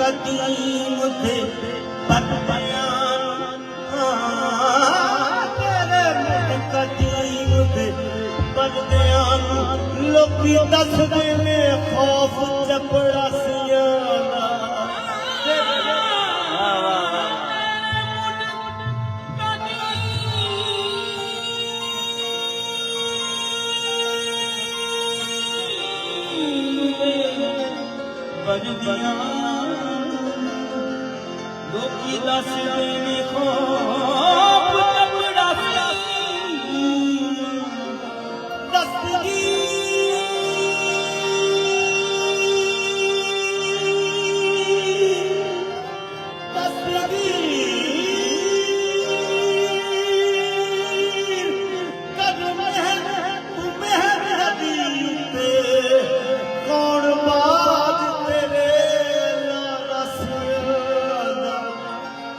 कदीम थे बदबयान तेरे मुझ कदीम थे बदबयान लोकी दसदे ने खौफ चपड़ासियां दा लोकी दसदे ने खौफ चपड़ासियां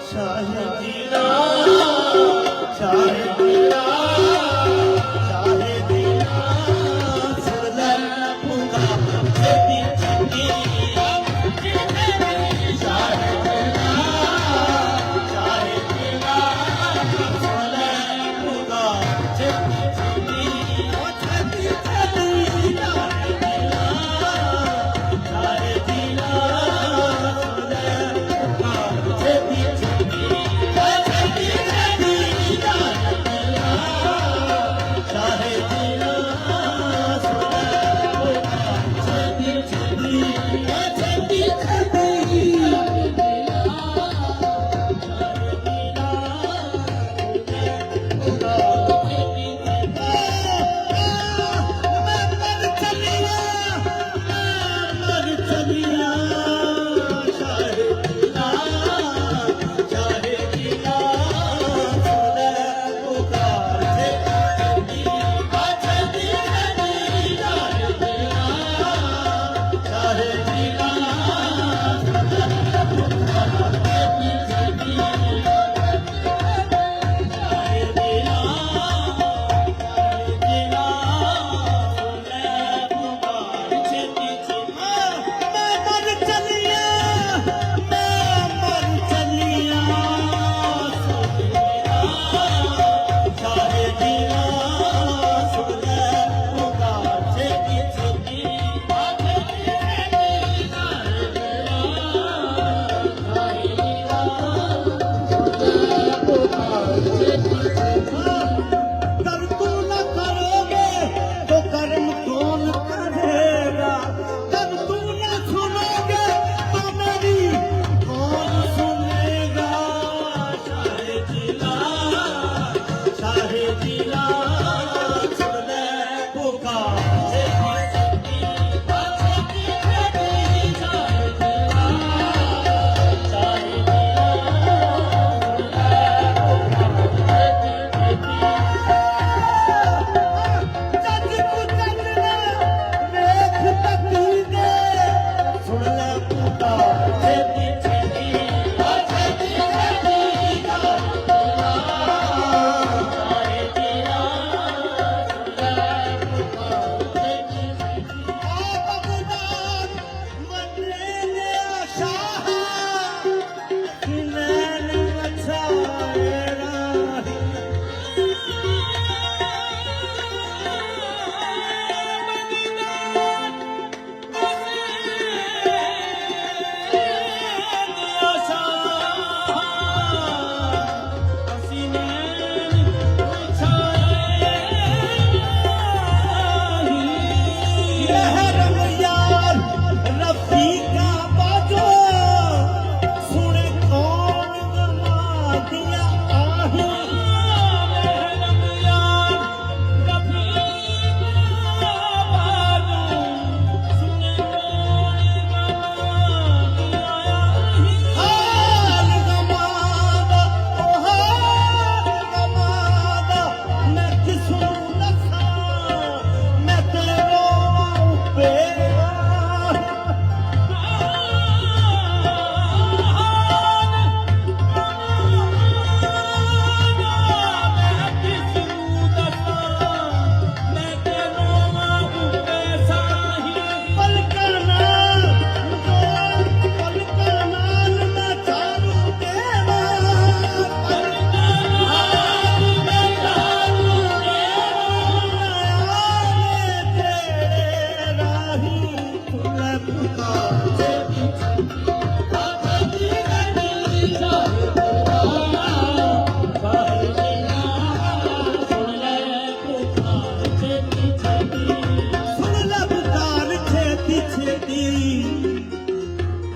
शाह जी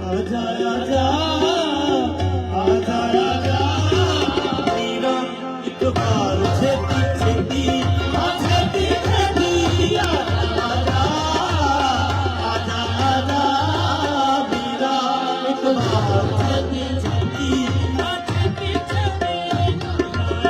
आजा आजा आजा आजा मीरा एक बार छेती छेती छेती छेती आजा आजा आजा मीरा एक बार छेती छेती छेती छेती आजा आजा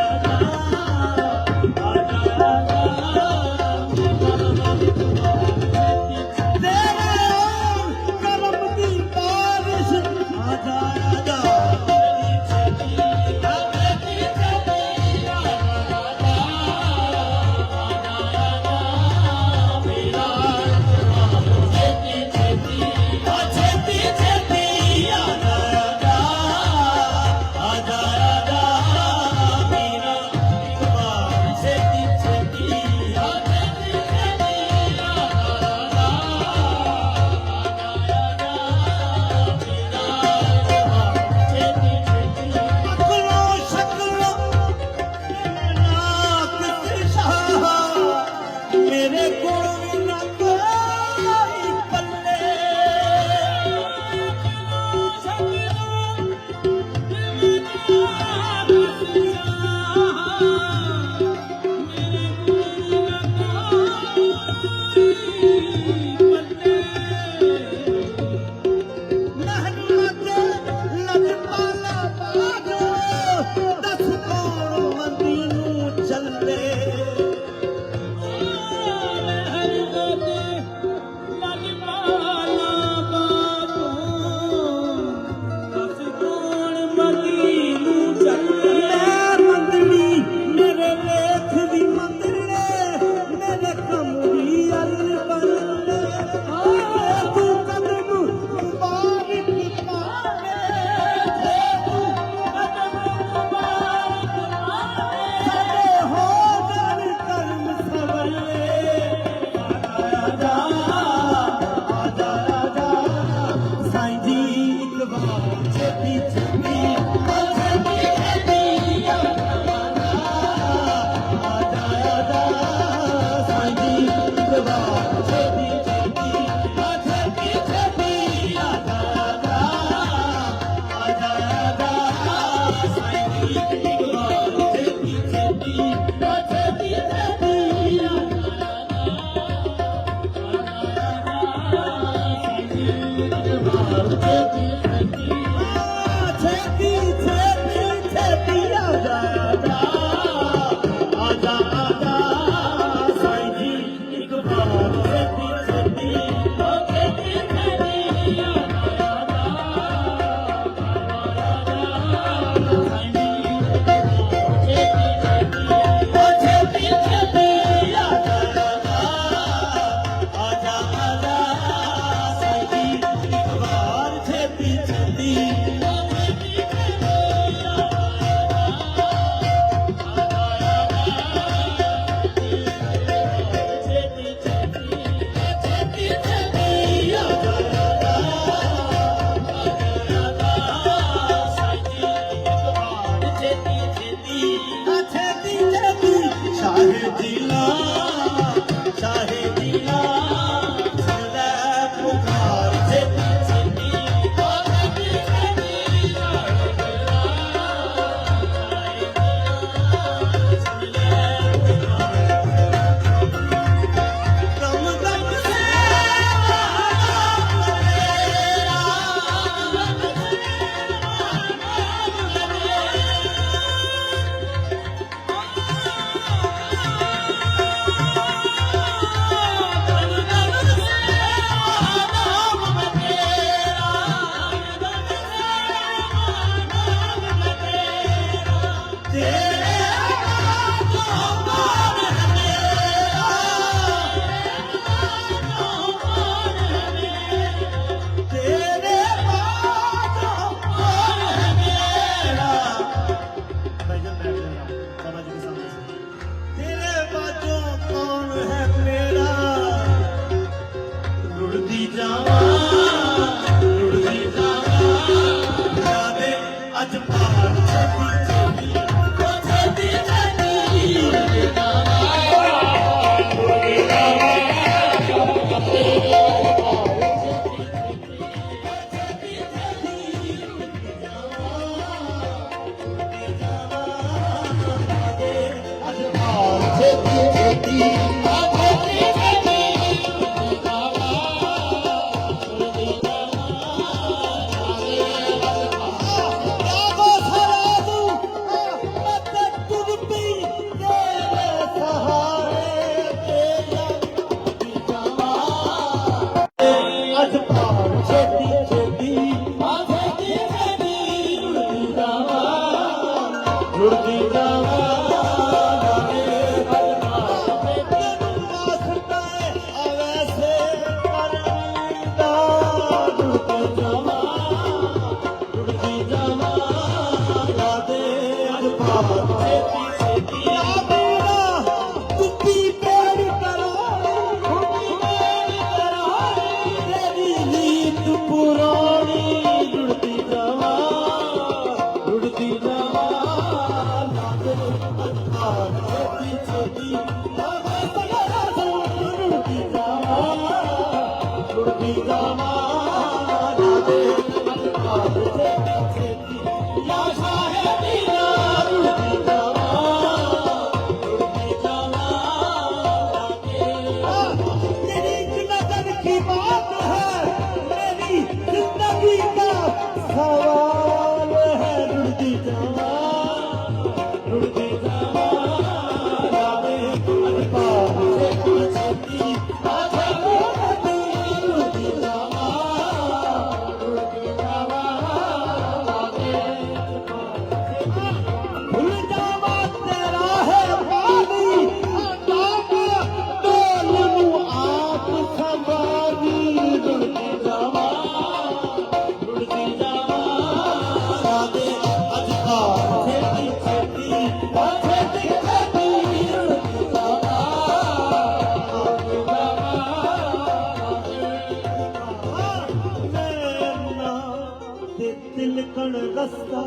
तिलकण रस्ता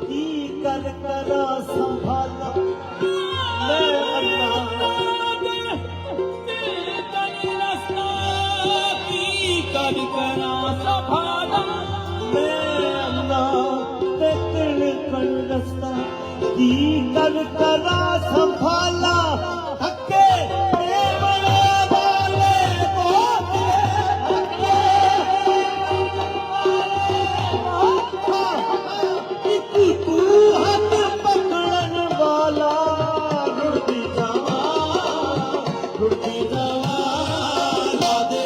की कर करा संभाला मैं अन्ना कर करा संभाला मैं अन्ना तिलकण रस्ता की कर करा संभाला हक्के देवरे वाले तू हाथ पकड़न वाला रुड़ती जावा ला दे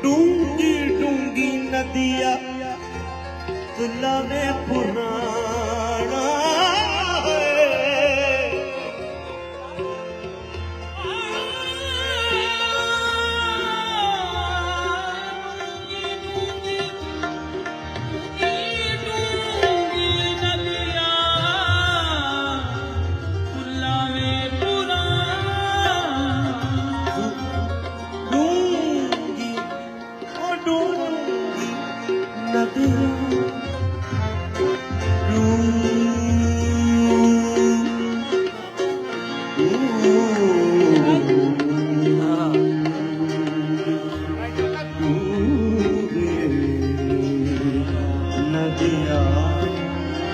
डूंगी डूंगी नदिया तुला में पुराना डूंगी ओ डूंगी नदिया नदिया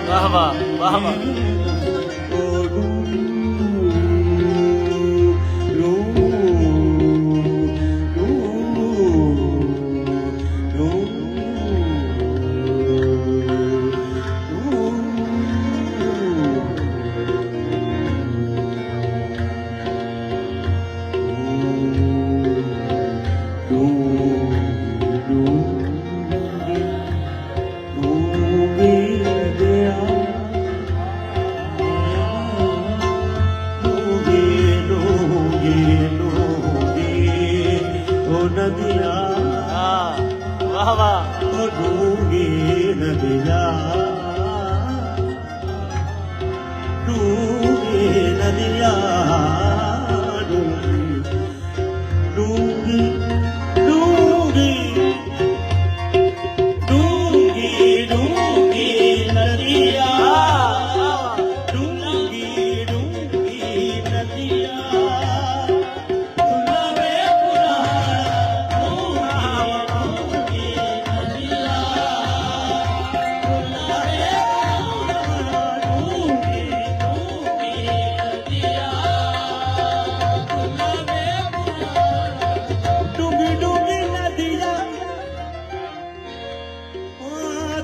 वाह वाह वाह वाह नदिया वाह वाह डूंगी नदिया डूंगी नदिया डूंगी डूंगी डूंगी डूंगी नदिया डूंगी डूंगी नदिया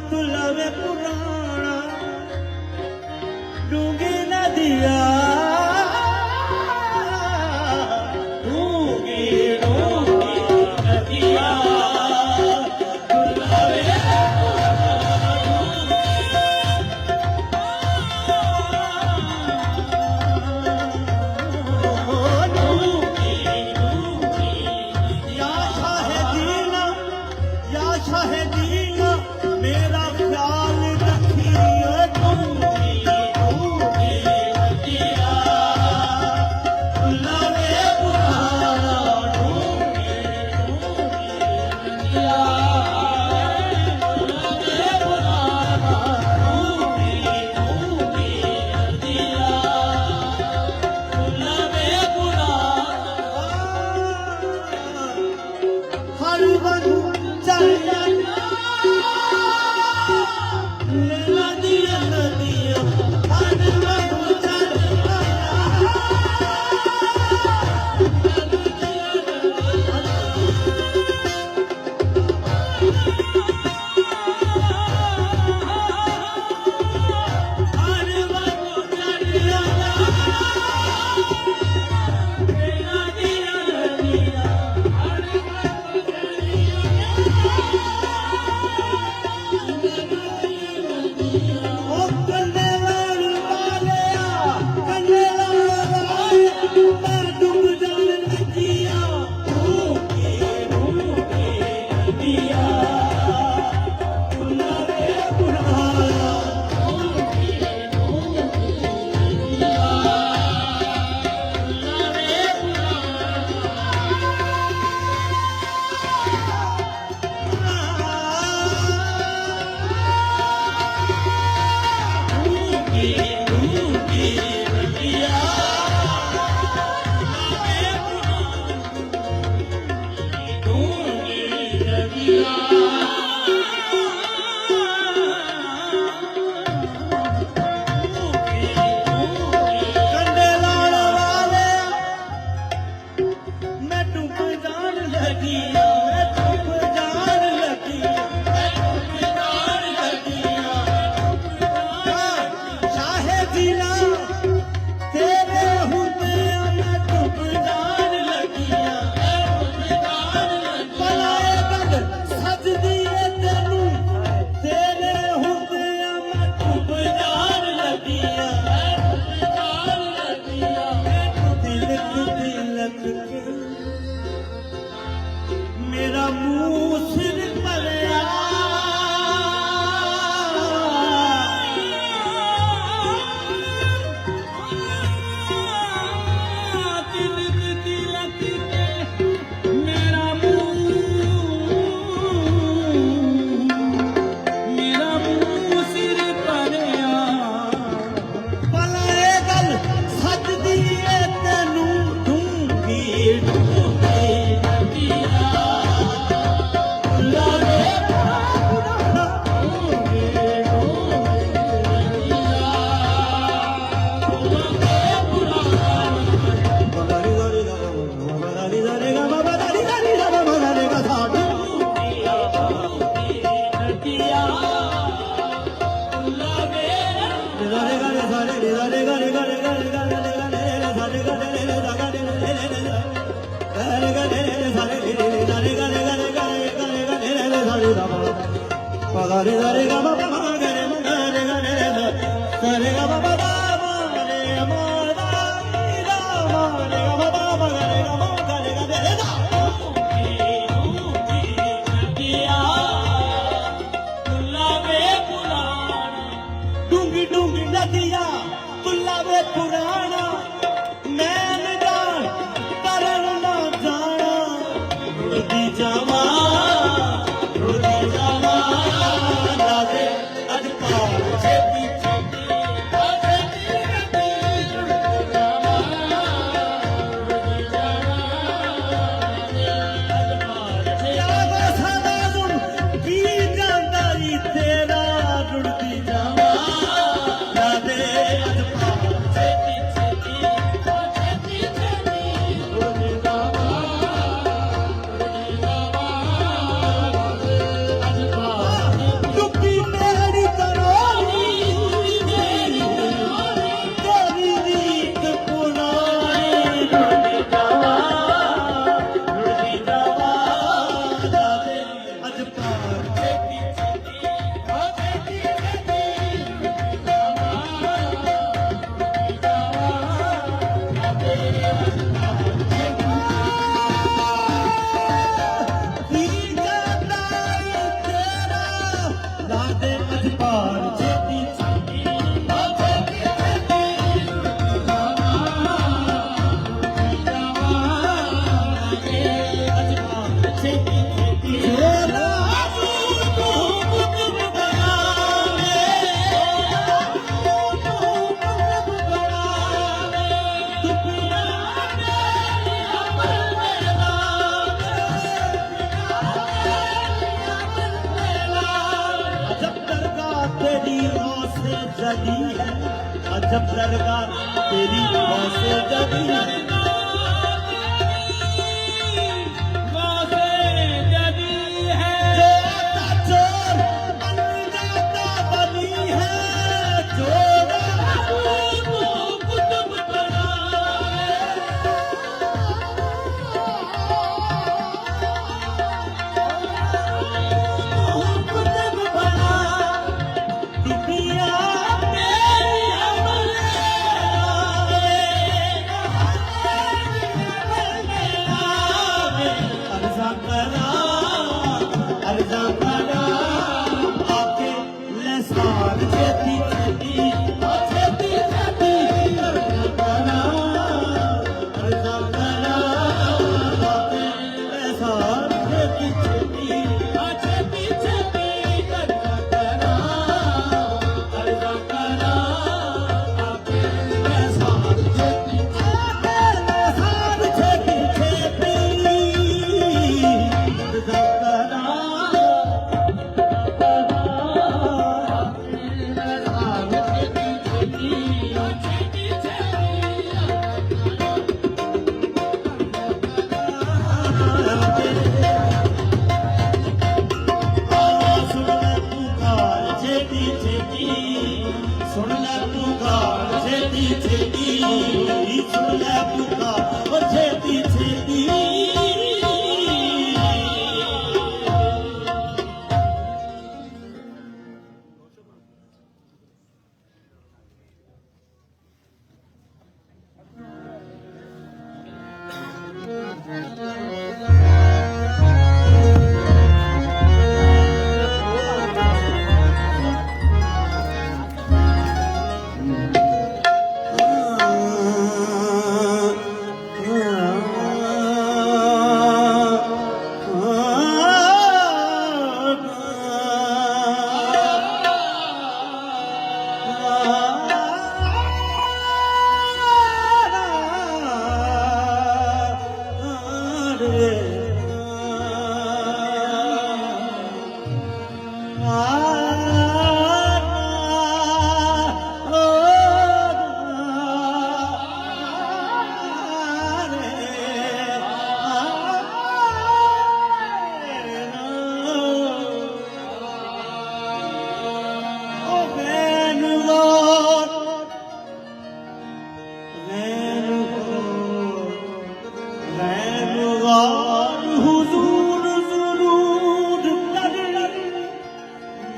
तुलवे पुराना डूंगी नदिया डूंगी डूंगी नदिया मेरा ख्याल रखिए डूंगी डूंगी ਕੰਨੇ ਲਾਏ ਮੈਂ ਡੁੱਬ ਜਾਣ ਲੱਗੀਆਂ ਰੂਕੇ ਨਦੀਆਂ ਫੁੱਲਾਂ ਵੇ ਪੁਰਾਣਾ ਕੰਡੇ ਲਾਉਣ ਵਾਲੇ ਮੈਂ ਡੁੱਬ ਜਾਣ ਲੱਗੀਆਂ ਮੈਂ ਡੁੱਬ ਜਾਣ ਲੱਗੀਆਂ ਮੈਂ ਡੁੱਬ ਜਾਣ ਲੱਗੀਆਂ ਚਾਹੇ ਜੀਣਾ ਤੇਰੇ ਹੁੰਦਿਆਂ ਮੈਂ ਡੁੱਬ ਜਾਣ ਲੱਗੀਆਂ ਬਲਾਏ ਗੱਲ ਸਜਦੀ ਏ ਤੈਨੂੰ ਤੇਰੇ ਹੁੰਦਿਆਂ ਮੈਂ ਡੁੱਬ ਜਾਣ ਲੱਗੀਆਂ ਤਿਲਕ ਤਿਲਕ ਕੇ ਮੇਰਾ ਮੂੰਹ ਸਿਰ ਭਰਿਆ ਤਿਲਕ ਤਿਲਕ ਕੇ ਮੇਰਾ ਮੂੰਹ ਸਿਰ ਭਰਿਆ ਬਲਾਏ ਗੱਲ ਸਜਦੀ ਏ ਤੈਨੂੰ ਡੂੰਘੀ ਡੂੰਘੀ ਨਦੀਆਂ ਫੁੱਲਾਂ ਵੇ ਪੁਰਾਣਾ ਡੂੰਘੀ ਡੂੰਘੀ ਡੂੰਗੀ ਡੂੰਗੀ ਨਦੀਆਂ ਤੁਲਾ ਵੇ ਪੁਰਾਣਾ ਮੈਂ ਨ ਜਾਣ ਕਰਨ ਨਾ ਜਾਣਾ ਰੁੜਦੀ ਜਾਵਾਂ ਲਾਦੇ ਅੱਜ ਪਾਰ ਛੇਤੀ ਛੇਤੀ ਜਾਵਾਂ ਸਾਡਾ ਗੁਣ ਕੀ ਜਾਂਦਾ ਈ ਤੇਰਾ ਰੁੜਦੀ ਜਾਵਾਂ ਲਾਦੇ ਅੱਜ ਪਾਰ ਛੇਤੀ ਛੇਤੀ ਰੁੜਦੀ ਜਾਵਾਂ ਡੁੱਬੀ ਮੇਰੀ ਕਰਾਰੀ ਤੇਰੀ ਰੀਤ ਪੁਰਾਣੀ ਰੁੜਦੀ ਜਾਵਾਂ ਲਾਦੇ ਅੱਜ ਪਾਰ ਛੇਤੀ ਕੀ ਜਾਂਦਾ ਈ ਤੇਰਾ ਲਾਦੇ ਅੱਜ ਪਾਰ ਛੇਤੀ अजब दरगाह तेरी माँ से जली है अजब दरगाह तेरी माँ से जली है जो आता चोर बन जाता बनी है चोर कुतुब बना दुनिया तेरी अमर छेती सुन ले पुकार ओ छेती छेती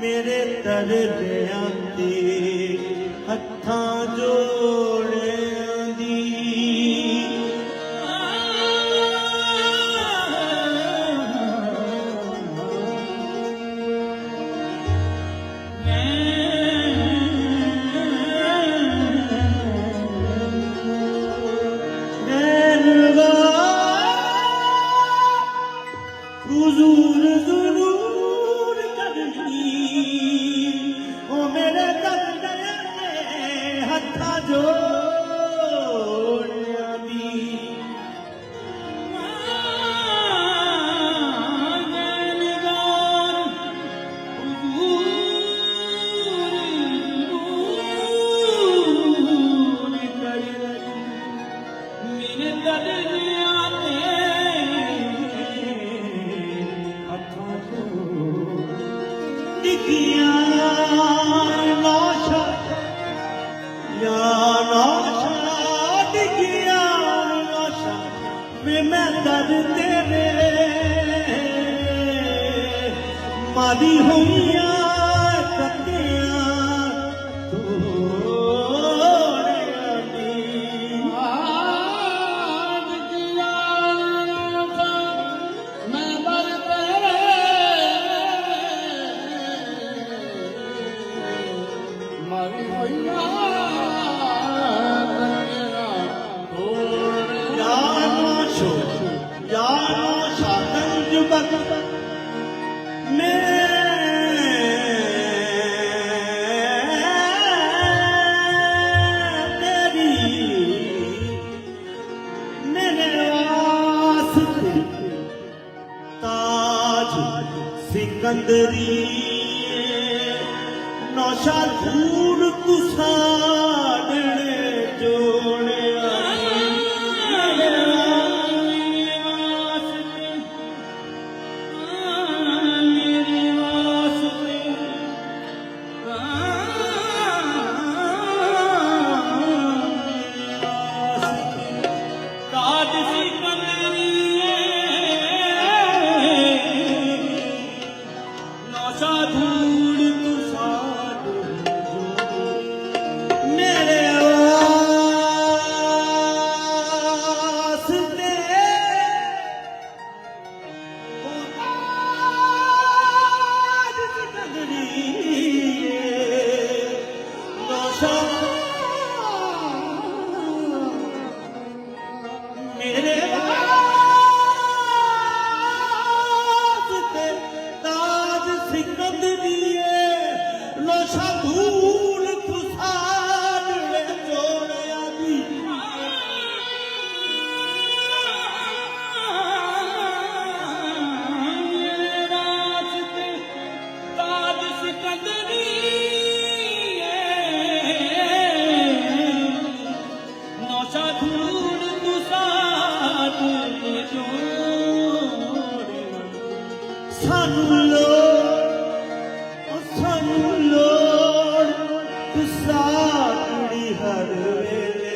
मेरे तरदियां दे हत्थां जोड़ियां दी हुजूर ज़रूर करनी ओ मेरे तरदियां दे हत्थां जोड़ियां दी मैं दर तेरे मारी हुईया कतियां तोड़ियां दी मैं दर तेरे मारी हुईया सिकंदरी नौशा धूड़ तुसाड़े जोड़िया सानू लोड़ तुसाड़ी हर वेले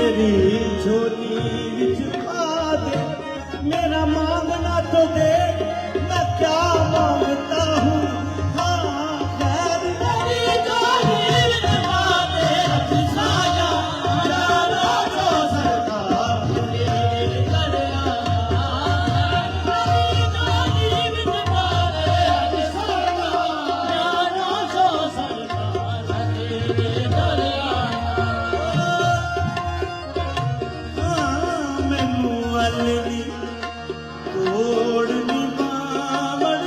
मेरी झोली विच पा दे, मेरा मांगना तो दे, मैं क्या मांगता हूँ। हाँ खैर मेरी झोली विच पा दे, साया जाना तो सरकार मेरे घर आया। मेरी झोली विच पा दे, साया जाना तो सरकार मेरे घर आया। ਮੈਨੂੰ ਅਲਵੀ ਤੋੜ ਨੀ ਬਾਵੜ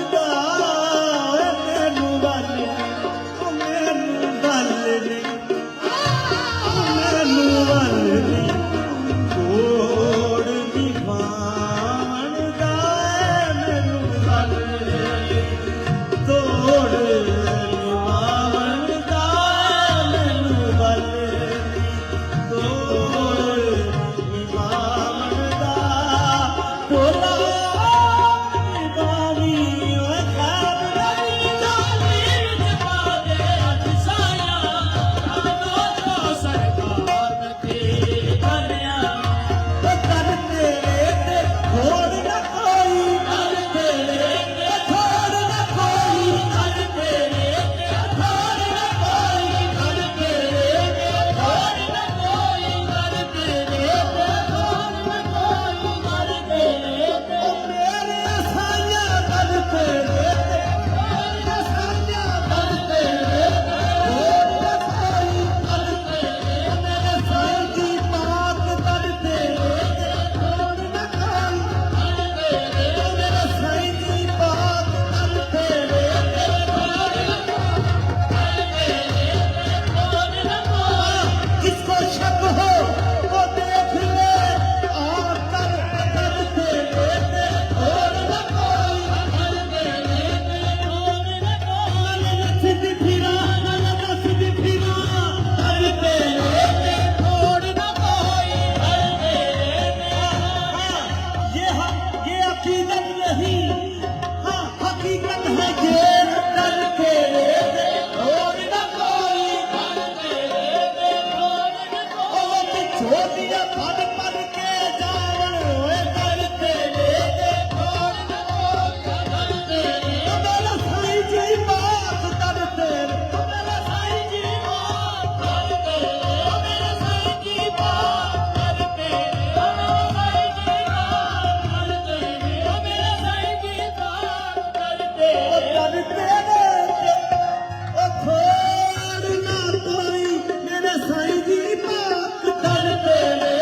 ਸਾਈਂ ਜੀ ਪਾਕ ਦਰ ਤੇਰੇ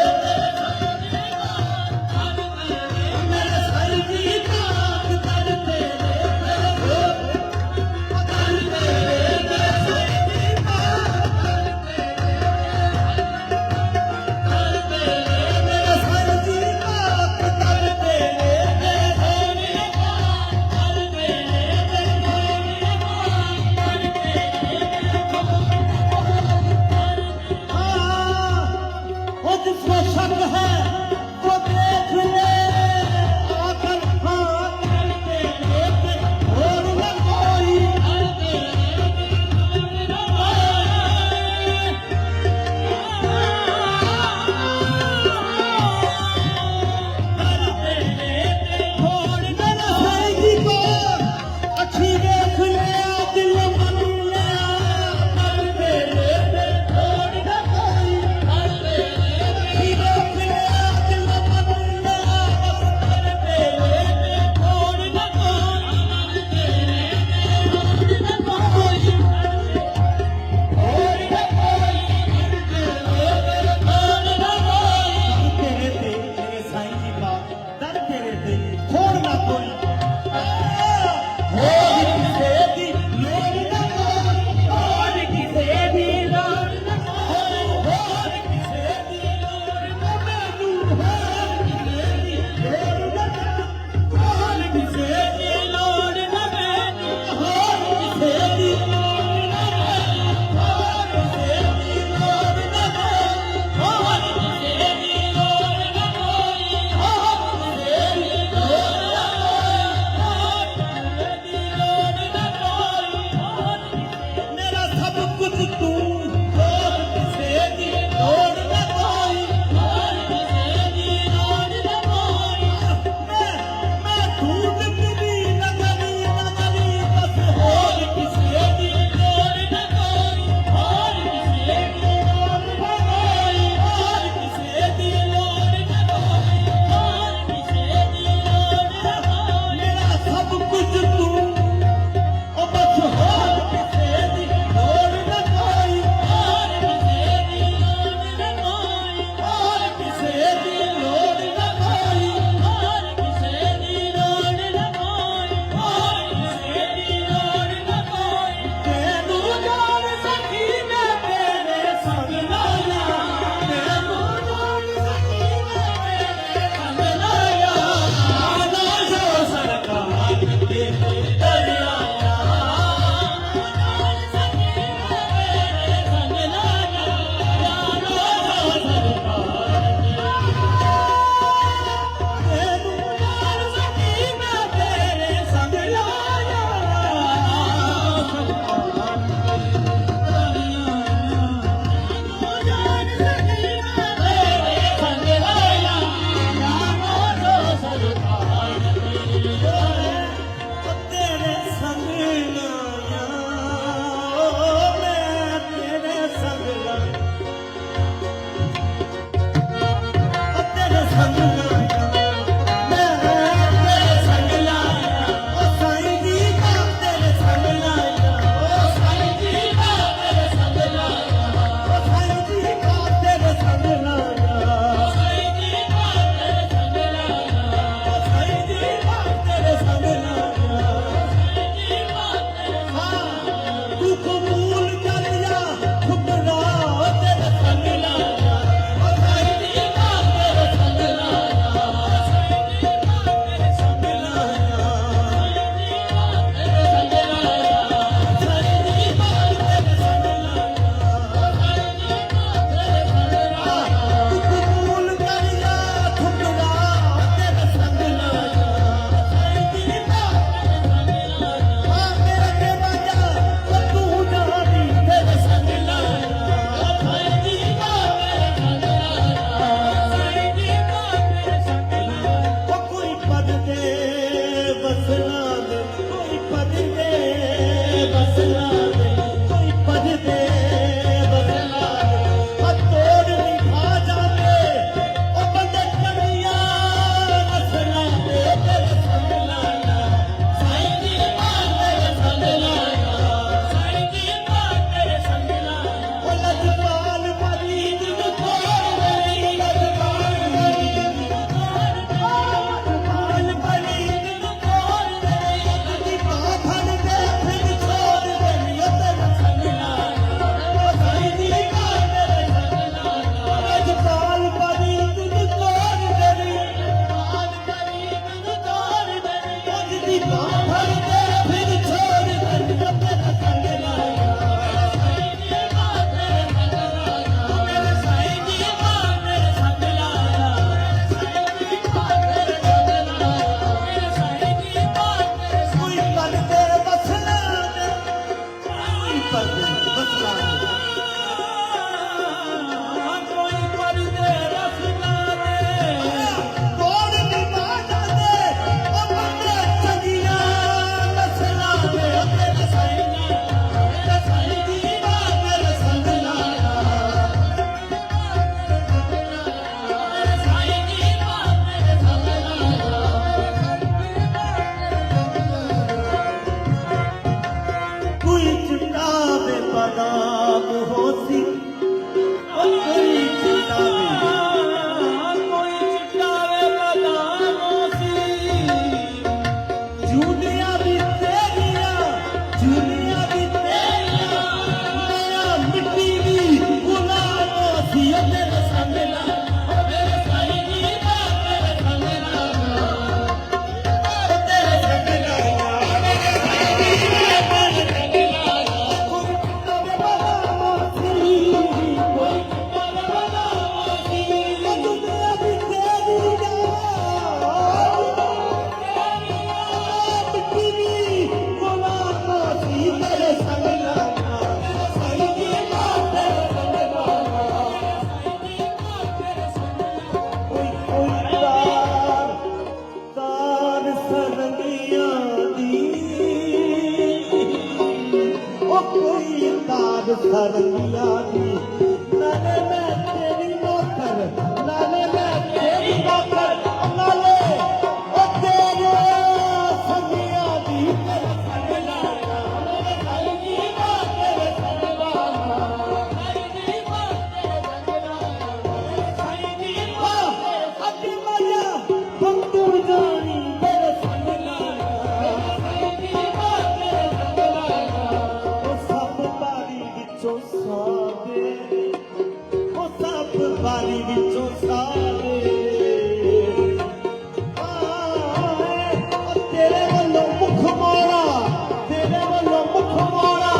ਮੇਰੇ ਸਾਈਂ ਜੀ ਪਾਕ ਦਰ ਤੇਰੇ ਮੇਰੇ ਦਰ ਤੇਰੇ ਮੇਰੇ ਸਾਈਂ ਜੀ ਪਾਕ ਦਰ ਤੇਰੇ ਮੇਰੇ ਸਾਈਂ ਜੀ ਪਾਕ ਦਰ ਤੇਰੇ ਮੇਰੇ ਸਾਈਂ वो जिसको शक है वो देख ले आकर हाथ करके लेके और न कोई छोड़ मेरे साईं जी को अच्छी देख ले दिल मन ले करके लेके छोड़ न कोई मेरा सब कुछ तू और किसे दी लोड़ न कोई मैं ढूंढ भी नगरी बस और किसे दी लोड़ न कोई और किसे दी लोड़ न कोई मेरा सब कुछ तू ओ बस और किसे दी लोड़ न कोई और किसे दी लोड़ न कोई ਤੈਨੂੰ ਜਾਣ ਸਕੀ ਮੈਂ ਤੇਰੇ ਸੰਗ ਲਾਇਆ ਤੈਨੂੰ ਜਾਣ ਸਕੀ ਮੈਂ ਤੇਰੇ ਸੰਗ ਲਾਇਆ ਆਨਾ ਜੋ ਸਰਕਾਰ ਦੇ ਦਰਿਆ ਤੈਨੂੰ ਜਾਣ ਸਕੀ ਮੈਂ ਤੇਰੇ ਸੰਗ ਲਾਇਆ ਤੇਰੇ ਸੰਗ ਲਾਇਆ ਮੈਂ ਤੇਰੇ ਸੰਗ ਲਾਇਆ ਤੇਰੇ ਸੰਗ ਲਾਇਆ ਮੈਂ ਤੇਰੇ ਸੰਗ ਲਾਇਆ ਉਹ ਸਾਈਂ ਜੀ ਦਾ ਤੇਰੇ ਸੰਗ ਲਾਇਆ ਉਹ ਸਾਈਂ ਜੀ ਦਾ ਤੇਰੇ ਸੰਗ ਲਾਇਆ ਉਹ ਸਾਈਂ ਜੀ ਦਾ ਤੇਰੇ ਸੰਗ ਲਾਇਆ ਉਹ ਸਾਈਂ ਜੀ ਦਾ ਤੇਰੇ ਸੰਗ ਲਾਇਆ ਤੂੰ ਕਬੂਲ ਕਰ ਜਾ ਖੁਦਾ ਤੇਰੇ ਸੰਗ ਲਾਇਆ ਉਹ ਸਾਈਂ ਜੀ ਦਾ ਤੇਰੇ ਸੰਗ ਲਾਇਆ बारी विचों सारे तेरे वालों मुख मोड़ा, तेरे वालों मुख मोड़ा,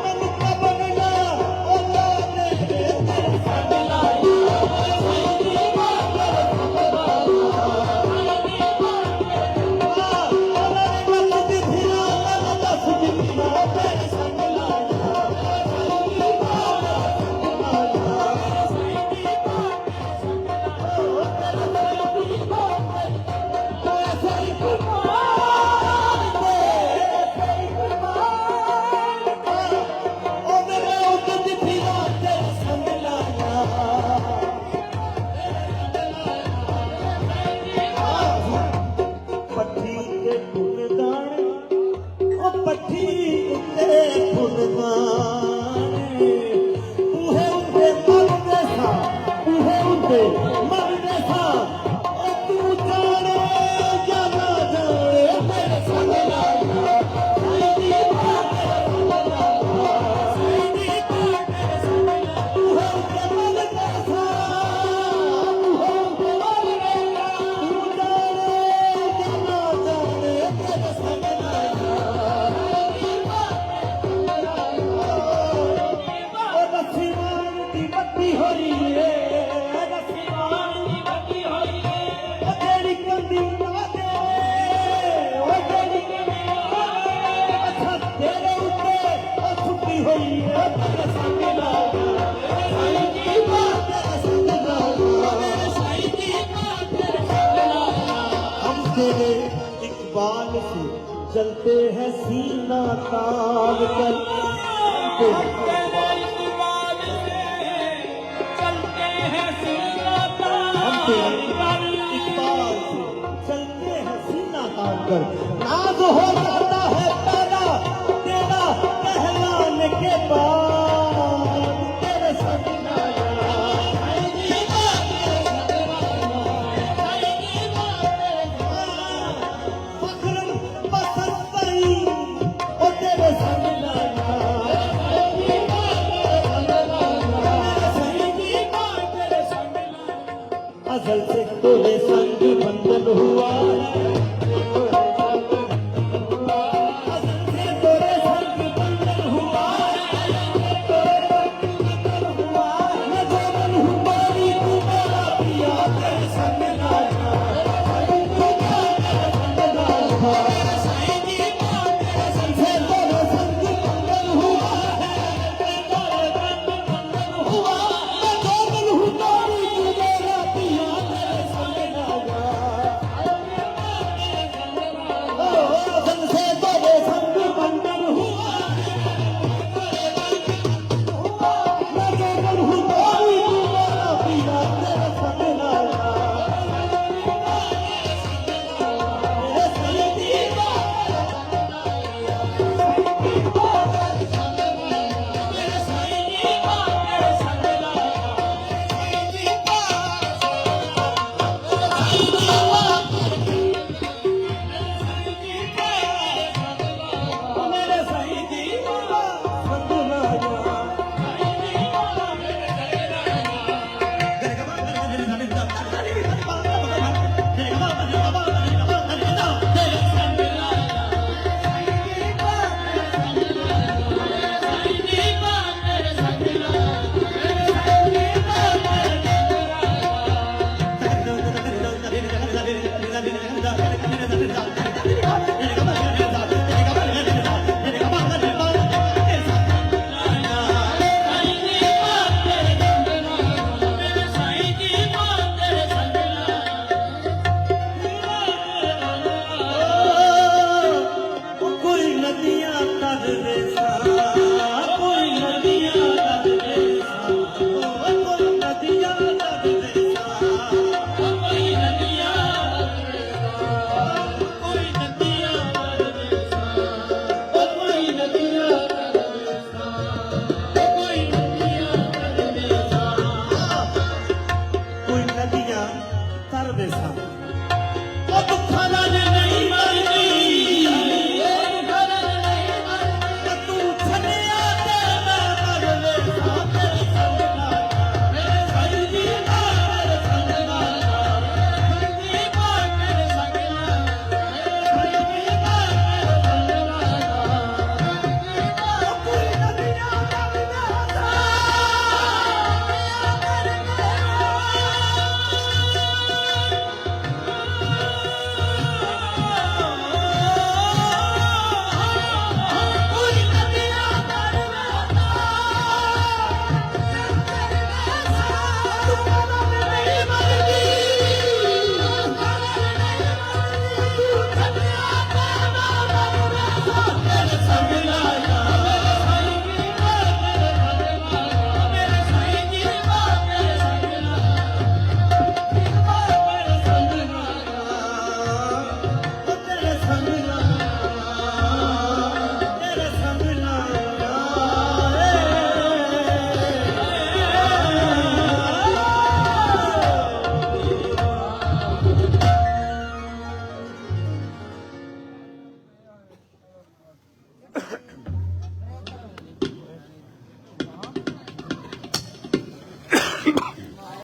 मैनू कबर ना ओ लाने तेरे संग लाया पट्टी के फुलदाने ओ पट्टी उत्ते फुलदाने उहे उते मरदे सा उहे उते मरदे सा ओ तू जाने या ना जाने तेरे संग लाया साईं दी बात तेरे संग लाया उहे उते मरदे सा उहे उते मरदे सा तू जाने या ना जाने तेरे संग लाया ओ दसी मान दी बत्ती होई रे दसी मान दी बत्ती होई रे ओ तेरी कंदी उड़ा दे ओ तेरी कंदी उड़ा दे अच्छा तेरे उत्ते ओ छुट्टी होई रे तेरे संग लाया साईं दी बात तेरे संग लाया मेरे साईं दी बात तेरे संग लाया हम तेरे इकबाल से चलते हैं सीना तान कर तेरे इकबाल से चलते हैं सीना हम तान तेरे कर। इकबाल से चलते हैं सीना तान कर नाज हो जाता है पैदा तेरा कहलाने के बाद तेरे संग लाया साईं दी बात तेरे संग लाया साईं दी बात तेरे संग लाया फखरन पसंद सही ओ तेरे संग लाया साईं दी बात तेरे संग लाया साईं दी बात तेरे संग लाया अजल से तोरे संग